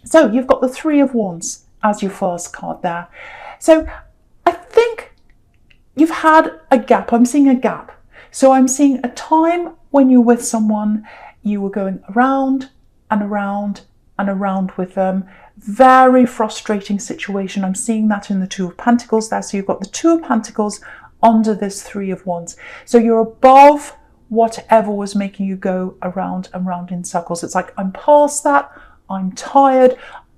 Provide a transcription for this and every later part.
So you've got the Three of Wands as your first card there. So I think you've had a gap. I'm seeing a gap. So I'm seeing a time when you're with someone, you were going around and around and around with them. Very frustrating situation. I'm seeing that in the Two of Pentacles there. So you've got the Two of Pentacles under this Three of Wands. So you're above whatever was making you go around and round in circles. It's like, I'm past that. I'm tired.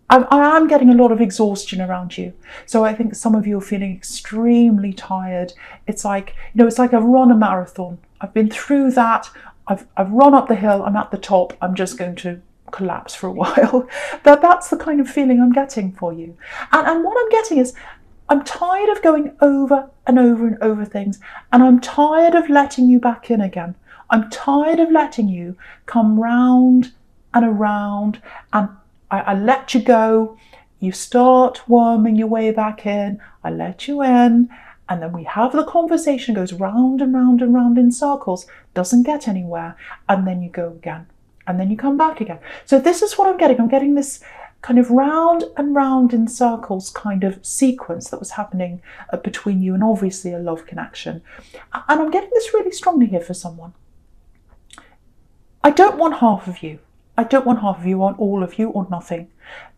I am getting a lot of exhaustion around you. So I think some of you are feeling extremely tired. It's like, it's like I've run a marathon. I've been through that. I've run up the hill. I'm at the top. I'm just going to collapse for a while. That's the kind of feeling I'm getting for you. And what I'm getting is, I'm tired of going over and over and over things. And I'm tired of letting you back in again. I'm tired of letting you come round and around, and I let you go, you start worming your way back in, I let you in, and then we have the conversation, goes round and round and round in circles, doesn't get anywhere, and then you go again, and then you come back again. So this is what I'm getting. I'm getting this kind of round and round in circles kind of sequence that was happening between you, and obviously a love connection. And I'm getting this really strongly here for someone. I don't want half of you. I don't want half of you. I want all of you or nothing.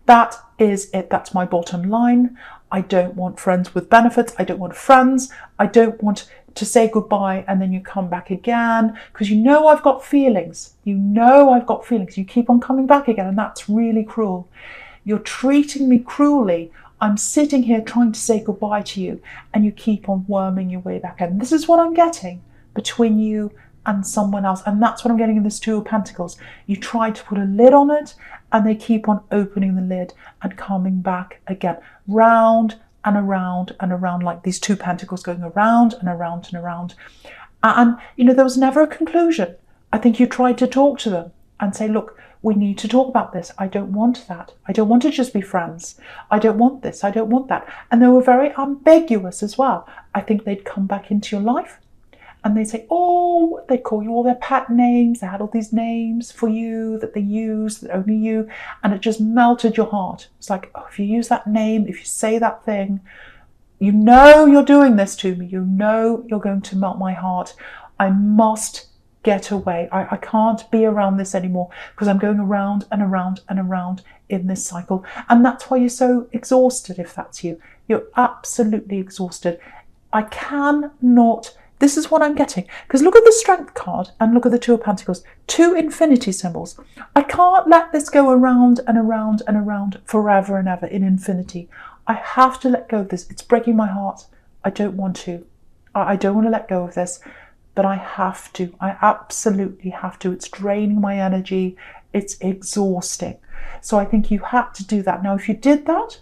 That is it. That's my bottom line. I don't want friends with benefits. I don't want friends. I don't want to say goodbye and then you come back again, because I've got feelings. I've got feelings. You keep on coming back again, and that's really cruel. You're treating me cruelly. I'm sitting here trying to say goodbye to you, and you keep on worming your way back in. This is what I'm getting between you and someone else, and that's what I'm getting in this Two of Pentacles. You try to put a lid on it, and they keep on opening the lid and coming back again, round and around and around, like these Two Pentacles going around and around and around. And there was never a conclusion. I think you tried to talk to them and say, look, we need to talk about this. I don't want that. I don't want to just be friends. I don't want this. I don't want that. And they were very ambiguous as well. I think they'd come back into your life, and they say, they'd call you all their pet names. They had all these names for you that they used, that only you, and it just melted your heart. It's like, if you use that name, if you say that thing, you're doing this to me. You're going to melt my heart. I must get away. I can't be around this anymore, because I'm going around and around and around in this cycle. And that's why you're so exhausted, if that's you. You're absolutely exhausted. I cannot... This is what I'm getting. Because look at the Strength card and look at the Two of Pentacles. Two infinity symbols. I can't let this go around and around and around forever and ever in infinity. I have to let go of this. It's breaking my heart. I don't want to. I don't want to let go of this. But I have to. I absolutely have to. It's draining my energy. It's exhausting. So I think you had to do that. Now, if you did that,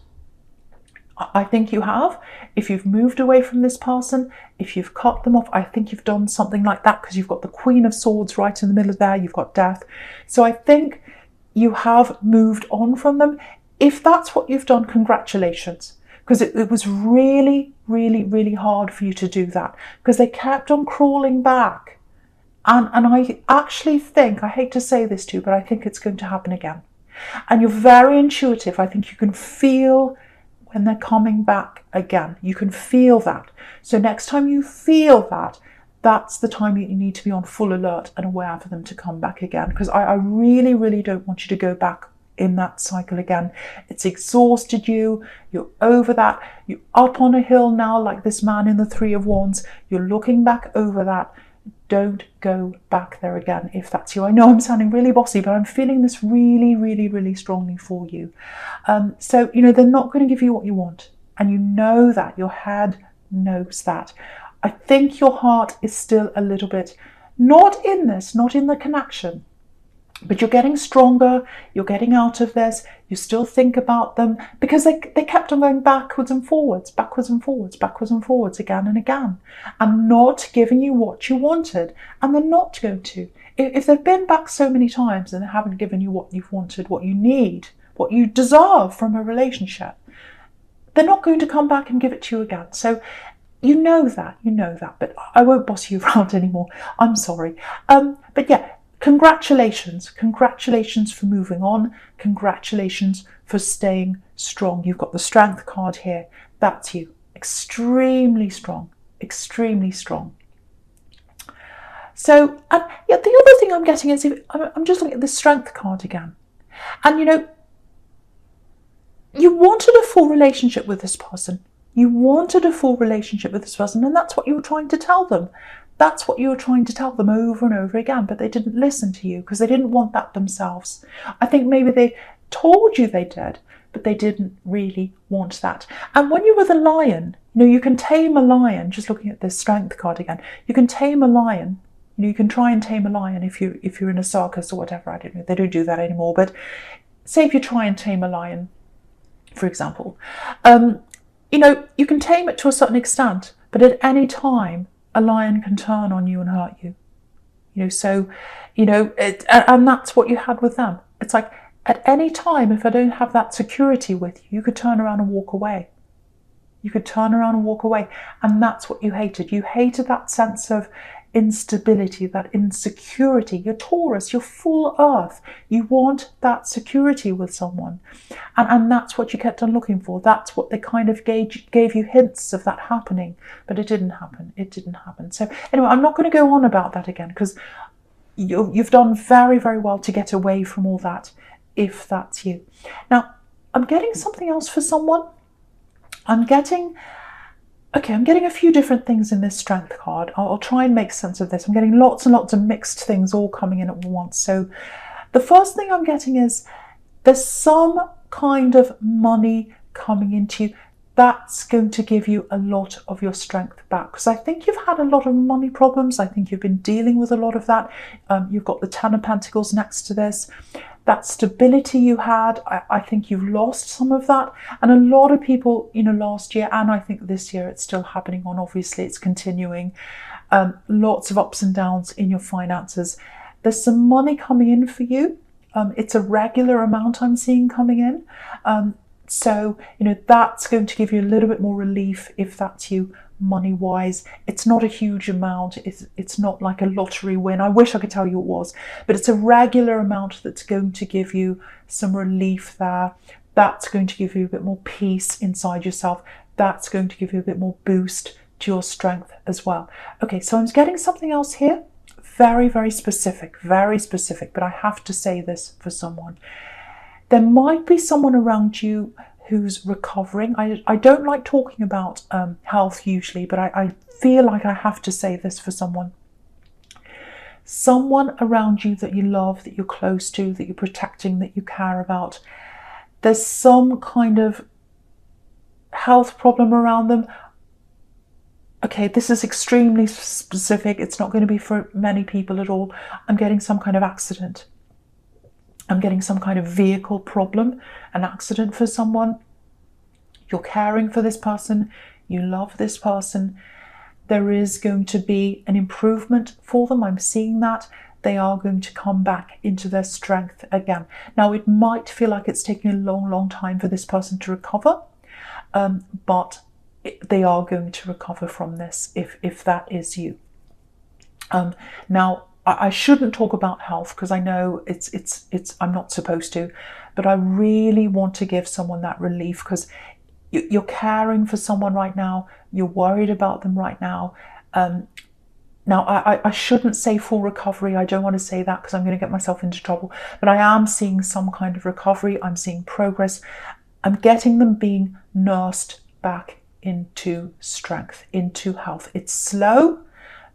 I think you have. If you've moved away from this person, if you've cut them off, I think you've done something like that, because you've got the Queen of Swords right in the middle of there. You've got Death. So I think you have moved on from them. If that's what you've done, congratulations. Because it was really, really, really hard for you to do that, because they kept on crawling back. And I actually think, I hate to say this to you, but I think it's going to happen again. And you're very intuitive. I think you can feel when they're coming back again. You can feel that. So next time you feel that, that's the time you need to be on full alert and aware for them to come back again. Because I really, really don't want you to go back in that cycle again. It's exhausted you. You're over that. You're up on a hill now, like this man in the Three of Wands. You're looking back over that. Don't go back there again if that's you. I know I'm sounding really bossy, but I'm feeling this really, really, really strongly for you. So, they're not going to give you what you want. And you know that. Your head knows that. I think your heart is still a little bit not in this, not in the connection. But you're getting stronger, you're getting out of this, you still think about them, because they kept on going backwards and forwards, backwards and forwards, backwards and forwards again and again, and not giving you what you wanted. And they're not going to. If they've been back so many times and they haven't given you what you've wanted, what you need, what you deserve from a relationship, they're not going to come back and give it to you again. So you know that, but I won't boss you around anymore. I'm sorry. But yeah, congratulations. Congratulations for moving on. Congratulations for staying strong. You've got the strength card here. That's you. Extremely strong. Extremely strong. So, and yeah, the other thing I'm getting is, I'm just looking at the strength card again. And you know, you wanted a full relationship with this person. You wanted a full relationship with this person, and that's what you were trying to tell them. That's what you were trying to tell them over and over again, but they didn't listen to you because they didn't want that themselves. I think maybe they told you they did, but they didn't really want that. And when you were the lion, you know, you can tame a lion, just looking at this strength card again, you can tame a lion. You know, you can try and tame a lion if you're in a circus or whatever. I don't know, they don't do that anymore, but say if you try and tame a lion, for example, you know, you can tame it to a certain extent, but at any time, a lion can turn on you and hurt you. You know, so, you know, and that's what you had with them. It's like, at any time, if I don't have that security with you, you could turn around and walk away. You could turn around and walk away. And that's what you hated. You hated that sense of instability, that insecurity. You're Taurus, you're full earth. You want that security with someone. And that's what you kept on looking for. That's what they kind of gave you hints of that happening. But it didn't happen. It didn't happen. So anyway, I'm not going to go on about that again because you've done very, very well to get away from all that, if that's you. Now, I'm getting something else for someone. I'm getting a few different things in this strength card. I'll try and make sense of this. I'm getting lots and lots of mixed things all coming in at once. So the first thing I'm getting is there's some kind of money coming into you. That's going to give you a lot of your strength back. Because I think you've had a lot of money problems. I think you've been dealing with a lot of that. You've got the Ten of Pentacles next to this. That stability you had, I think you've lost some of that. And a lot of people, you know, last year, and I think this year, it's still happening on, obviously, it's continuing. Lots of ups and downs in your finances. There's some money coming in for you. It's a regular amount I'm seeing coming in. So, you know, that's going to give you a little bit more relief if that's you. Money-wise, it's not a huge amount. It's not like a lottery win. I wish I could tell you it was, but it's a regular amount that's going to give you some relief there. That's going to give you a bit more peace inside yourself. That's going to give you a bit more boost to your strength as well. Okay, so I'm getting something else here. Very, very specific, but I have to say this for someone. There might be someone around you who's recovering. I don't like talking about health usually, but I feel like I have to say this for someone. Someone around you that you love, that you're close to, that you're protecting, that you care about. There's some kind of health problem around them. Okay, this is extremely specific. It's not going to be for many people at all. I'm getting some kind of accident. I'm getting some kind of vehicle problem, an accident for someone. You're caring for this person. You love this person. There is going to be an improvement for them. I'm seeing that. They are going to come back into their strength again. Now, it might feel like it's taking a long, long time for this person to recover, but they are going to recover from this if that is you. Now, I shouldn't talk about health because I know it's I'm not supposed to, but I really want to give someone that relief because you're caring for someone right now. You're worried about them right now. Now, I shouldn't say full recovery. I don't want to say that because I'm going to get myself into trouble. But I am seeing some kind of recovery. I'm seeing progress. I'm getting them being nursed back into strength, into health. It's slow,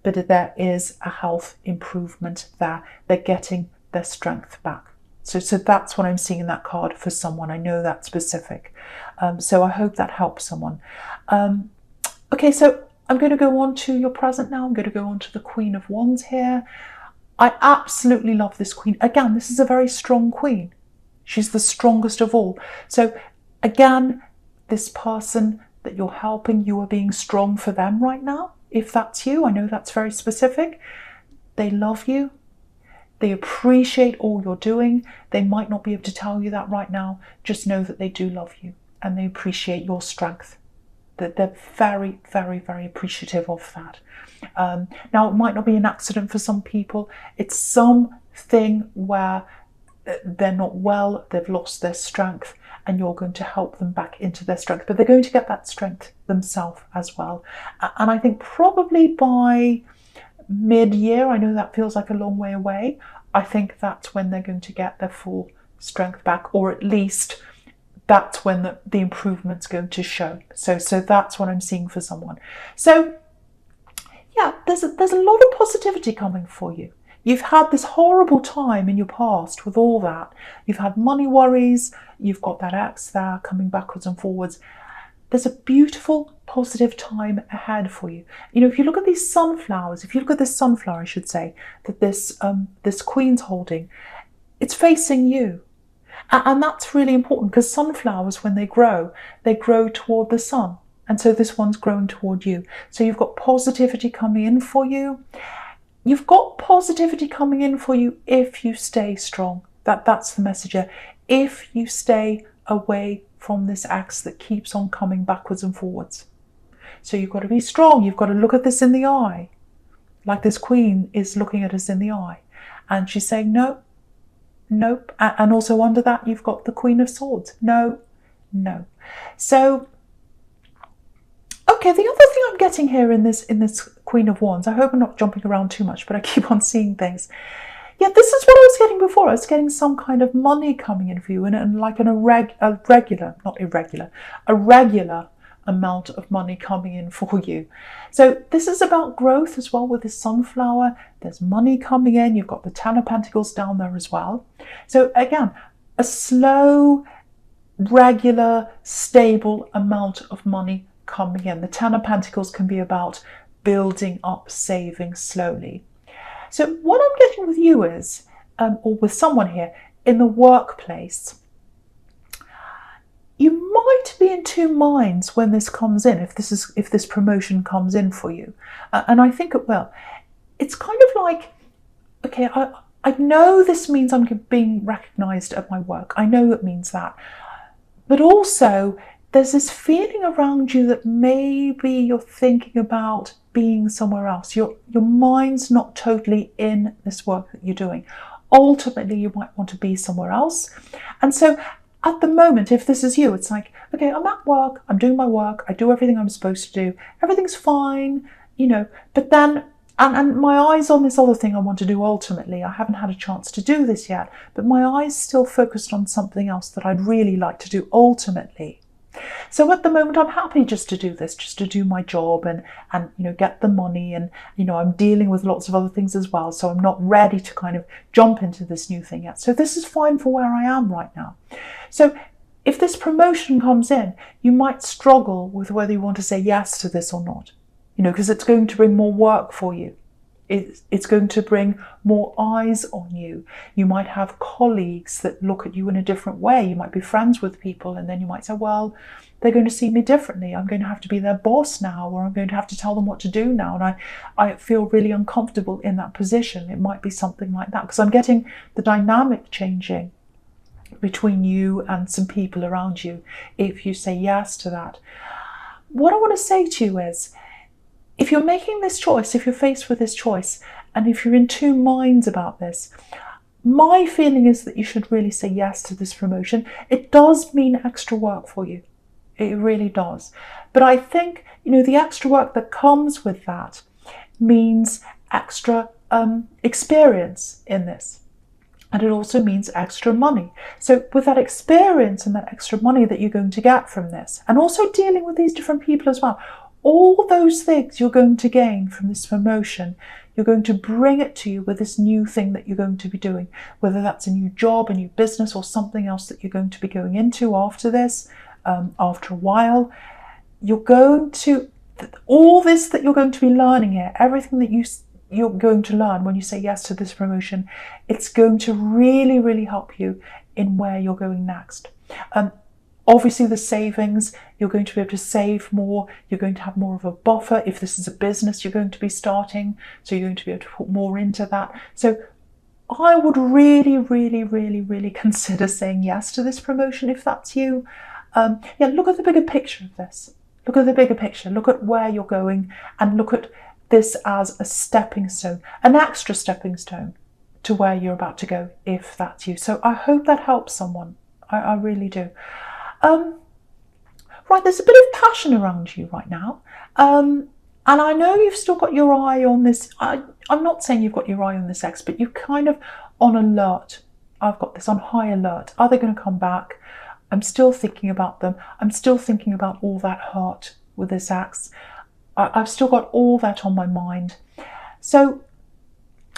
but there is a health improvement there. They're getting their strength back. So that's what I'm seeing in that card for someone. I know that's specific. So I hope that helps someone. Okay, so I'm going to go on to your present now. I'm going to go on to the Queen of Wands here. I absolutely love this queen. Again, this is a very strong queen. She's the strongest of all. So again, this person that you're helping, you are being strong for them right now. If that's you, I know that's very specific. They love you. They appreciate all you're doing. They might not be able to tell you that right now. Just know that they do love you and they appreciate your strength. That they're very, very, very appreciative of that. Now, it might not be an accident for some people. It's some thing where they're not well, they've lost their strength, and you're going to help them back into their strength. But they're going to get that strength themselves as well. And I think probably by mid-year, I know that feels like a long way away, I think that's when they're going to get their full strength back, or at least that's when the improvement's going to show. So that's what I'm seeing for someone. So yeah, there's a lot of positivity coming for you. You've had this horrible time in your past with all that. You've had money worries. You've got that ex there coming backwards and forwards. There's a beautiful, positive time ahead for you. You know, if you look at these sunflowers, if you look at this sunflower, I should say, that this queen's holding, it's facing you. And that's really important, because sunflowers, when they grow toward the sun. And so this one's grown toward you. So you've got positivity coming in for you. You've got positivity coming in for you if you stay strong. That's the message here. If you stay away from this axe that keeps on coming backwards and forwards. So you've got to be strong. You've got to look at this in the eye, like this queen is looking at us in the eye. And she's saying, no, nope. And also under that, you've got the Queen of Swords. No, no. So, okay, the other thing I'm getting here in this Queen of Wands, I hope I'm not jumping around too much, but I keep on seeing things. Yeah, this is what I was getting before. I was getting some kind of money coming in for you, and like a regular amount of money coming in for you. So this is about growth as well with this sunflower. There's money coming in. You've got the Ten of Pentacles down there as well. So again, a slow, regular, stable amount of money coming in. The Ten of Pentacles can be about building up, saving slowly. So what I'm getting with you is, or with someone here, in the workplace, you might be in two minds when this comes in, if this promotion comes in for you. And I think it will. It's kind of like, okay, I know this means I'm being recognised at my work. I know it means that. But also, there's this feeling around you that maybe you're thinking about being somewhere else. Your mind's not totally in this work that you're doing. Ultimately, you might want to be somewhere else. And so at the moment, if this is you, it's like, okay, I'm at work, I'm doing my work, I do everything I'm supposed to do, everything's fine, you know, but then, and my eye's on this other thing I want to do ultimately. I haven't had a chance to do this yet, but my eye's still focused on something else that I'd really like to do ultimately. So at the moment, I'm happy just to do this, just to do my job and you know, get the money, and you know, I'm dealing with lots of other things as well, so I'm not ready to kind of jump into this new thing yet. So this is fine for where I am right now. So if this promotion comes in, you might struggle with whether you want to say yes to this or not, you know, because it's going to bring more work for you. It's going to bring more eyes on you. You might have colleagues that look at you in a different way. You might be friends with people, and then you might say, well, they're going to see me differently. I'm going to have to be their boss now, or I'm going to have to tell them what to do now. And I feel really uncomfortable in that position. It might be something like that, because I'm getting the dynamic changing between you and some people around you if you say yes to that. What I want to say to you is, if you're making this choice, if you're faced with this choice, and if you're in two minds about this, my feeling is that you should really say yes to this promotion. It does mean extra work for you. It really does. But I think, you know, the extra work that comes with that means extra experience in this. And it also means extra money. So with that experience and that extra money that you're going to get from this, and also dealing with these different people as well, all those things you're going to gain from this promotion, you're going to bring it to you with this new thing that you're going to be doing, whether that's a new job, a new business, or something else that you're going to be going into after this, after a while. You're going to, all this that you're going to be learning here, everything that you're going to learn when you say yes to this promotion, it's going to really, really help you in where you're going next. Obviously, the savings, you're going to be able to save more. You're going to have more of a buffer. If this is a business you're going to be starting, so you're going to be able to put more into that. So I would really, really, really, really consider saying yes to this promotion if that's you. Yeah, look at the bigger picture of this. Look at the bigger picture. Look at where you're going, and look at this as a stepping stone, an extra stepping stone to where you're about to go, if that's you. So I hope that helps someone. I really do. Right, there's a bit of passion around you right now. And I know you've still got your eye on this. I'm not saying you've got your eye on this ex, but you're kind of on alert. I've got this on high alert. Are they going to come back? I'm still thinking about them. I'm still thinking about all that hurt with this ex. I've still got all that on my mind. So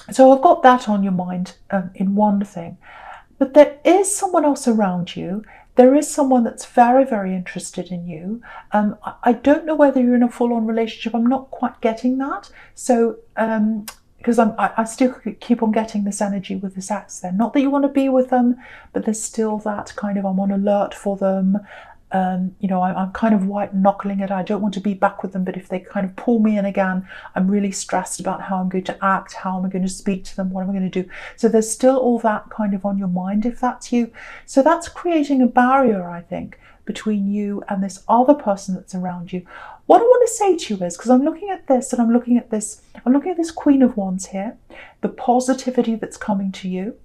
I've got that on your mind in one thing. But there is someone else around you. There is someone that's very, very interested in you. I don't know whether you're in a full-on relationship. I'm not quite getting that. So, because I still keep on getting this energy with this ex there. Not that you want to be with them, but there's still that kind of, I'm on alert for them. I'm kind of white knuckling it. I don't want to be back with them, but if they kind of pull me in again, I'm really stressed about how I'm going to act, how am I going to speak to them, what am I going to do. So there's still all that kind of on your mind, if that's you. So that's creating a barrier, I think, between you and this other person that's around you. What I want to say to you is, because I'm looking at this and I'm looking at this Queen of Wands here, the positivity that's coming to you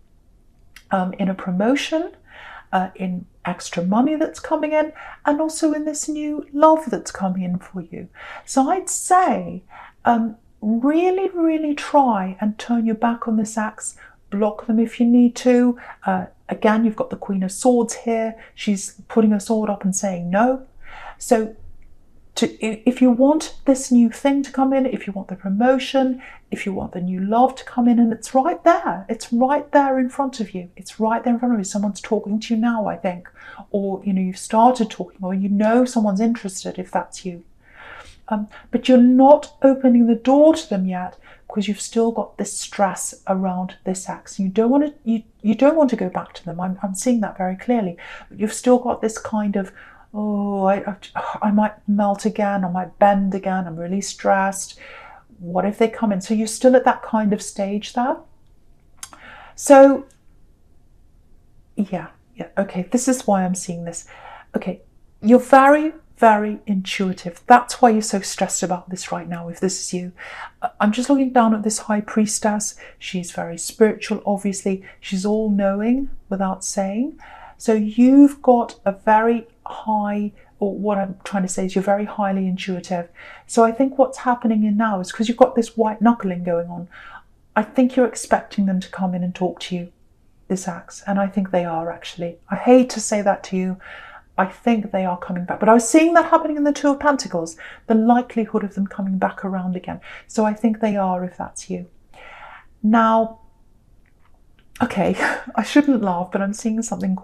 in a promotion, in extra money that's coming in, and also in this new love that's coming in for you. So I'd say really, really try and turn your back on this ex, block them if you need to. Again, you've got the Queen of Swords here. She's putting her sword up and saying no. So if you want this new thing to come in, if you want the promotion, if you want the new love to come in, and it's right there in front of you. It's right there in front of you. Someone's talking to you now, I think, or you've started talking, or someone's interested, if that's you. But you're not opening the door to them yet because you've still got this stress around this ex. You don't want to go back to them. I'm seeing that very clearly. But you've still got this kind of, I might melt again, I might bend again, I'm really stressed. What if they come in? So you're still at that kind of stage there. So, yeah, okay, this is why I'm seeing this. Okay, you're very, very intuitive. That's why you're so stressed about this right now, if this is you. I'm just looking down at this High Priestess. She's very spiritual, obviously. She's all-knowing without saying. So you've got a very high, or what I'm trying to say is you're very highly intuitive. So I think what's happening in now is because you've got this white knuckling going on, I think you're expecting them to come in and talk to you, this ex. And I think they are, actually. I hate to say that to you. I think they are coming back. But I was seeing that happening in the Two of Pentacles, the likelihood of them coming back around again. So I think they are, if that's you. Now, okay, I shouldn't laugh, but I'm seeing something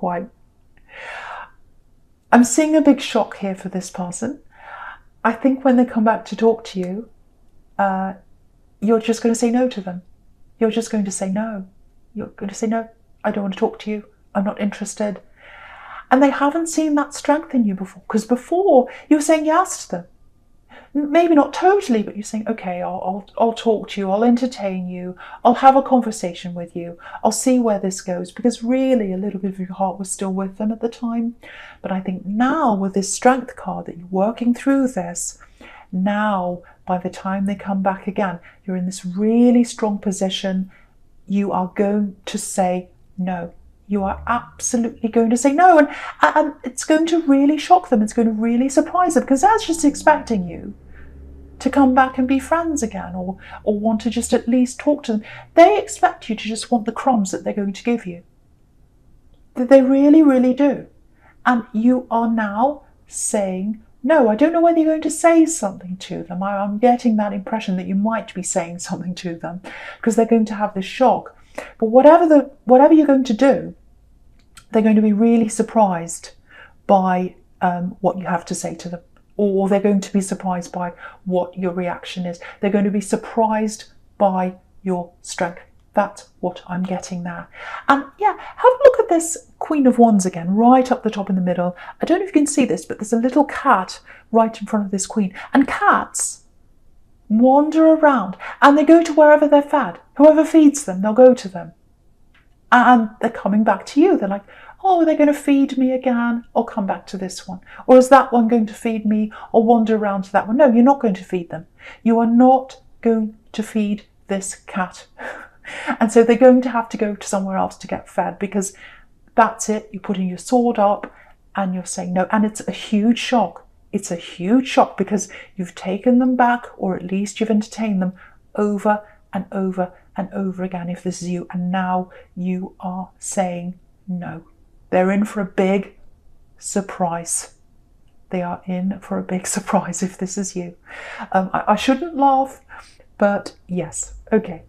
I'm seeing a big shock here for this person. I think when they come back to talk to you, you're just going to say no to them. You're just going to say no. You're going to say, no, I don't want to talk to you. I'm not interested. And they haven't seen that strength in you before. Because before, you were saying yes to them. Maybe not totally, but you're saying, okay, I'll talk to you, I'll entertain you, I'll have a conversation with you, I'll see where this goes, because really a little bit of your heart was still with them at the time. But I think now with this strength card that you're working through this, now by the time they come back again, you're in this really strong position. You are going to say no. You are absolutely going to say no, and it's going to really shock them. It's going to really surprise them, because they're just expecting you to come back and be friends again, or want to just at least talk to them. They expect you to just want the crumbs that they're going to give you. They really, really do. And you are now saying no. I don't know whether you're going to say something to them. I'm getting that impression that you might be saying something to them, because they're going to have this shock. But whatever you're going to do, they're going to be really surprised by what you have to say to them, or they're going to be surprised by what your reaction is. They're going to be surprised by your strength. That's what I'm getting there. And yeah, have a look at this Queen of Wands again, right up the top in the middle. I don't know if you can see this, but there's a little cat right in front of this queen. And cats wander around and they go to wherever they're fed. Whoever feeds them, they'll go to them. And they're coming back to you. They're like, oh, are they going to feed me again? I'll come back to this one. Or is that one going to feed me? I'll wander around to that one. No, you're not going to feed them. You are not going to feed this cat. And so they're going to have to go to somewhere else to get fed, because that's it. You're putting your sword up and you're saying no. And it's a huge shock. It's a huge shock because you've taken them back, or at least you've entertained them over and over and over again, if this is you. And now you are saying no. They're in for a big surprise. They are in for a big surprise if this is you. I shouldn't laugh, but yes. Okay.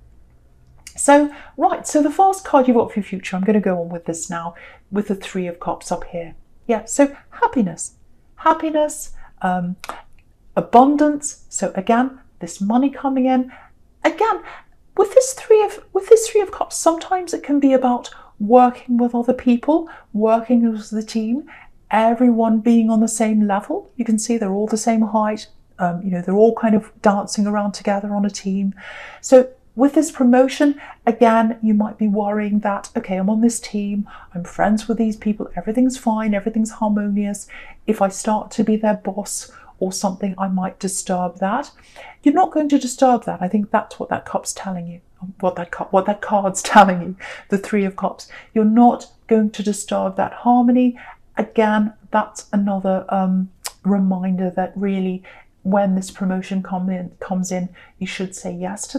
So, right, so the first card you've got for your future, I'm going to go on with this now, with the Three of Cups up here. Yeah, so happiness. Happiness, abundance. So again, this money coming in. Again, with this three of Cups, sometimes it can be about working with other people, working as the team, everyone being on the same level. You can see they're all the same height. They're all kind of dancing around together on a team. So with this promotion, again, you might be worrying that, okay, I'm on this team, I'm friends with these people, everything's fine, everything's harmonious. If I start to be their boss or something, I might disturb that. You're not going to disturb that. I think that's what that cup's telling you, what that card's telling you, the Three of Cups. You're not going to disturb that harmony. Again, that's another reminder that really, when this promotion comes in, you should say yes to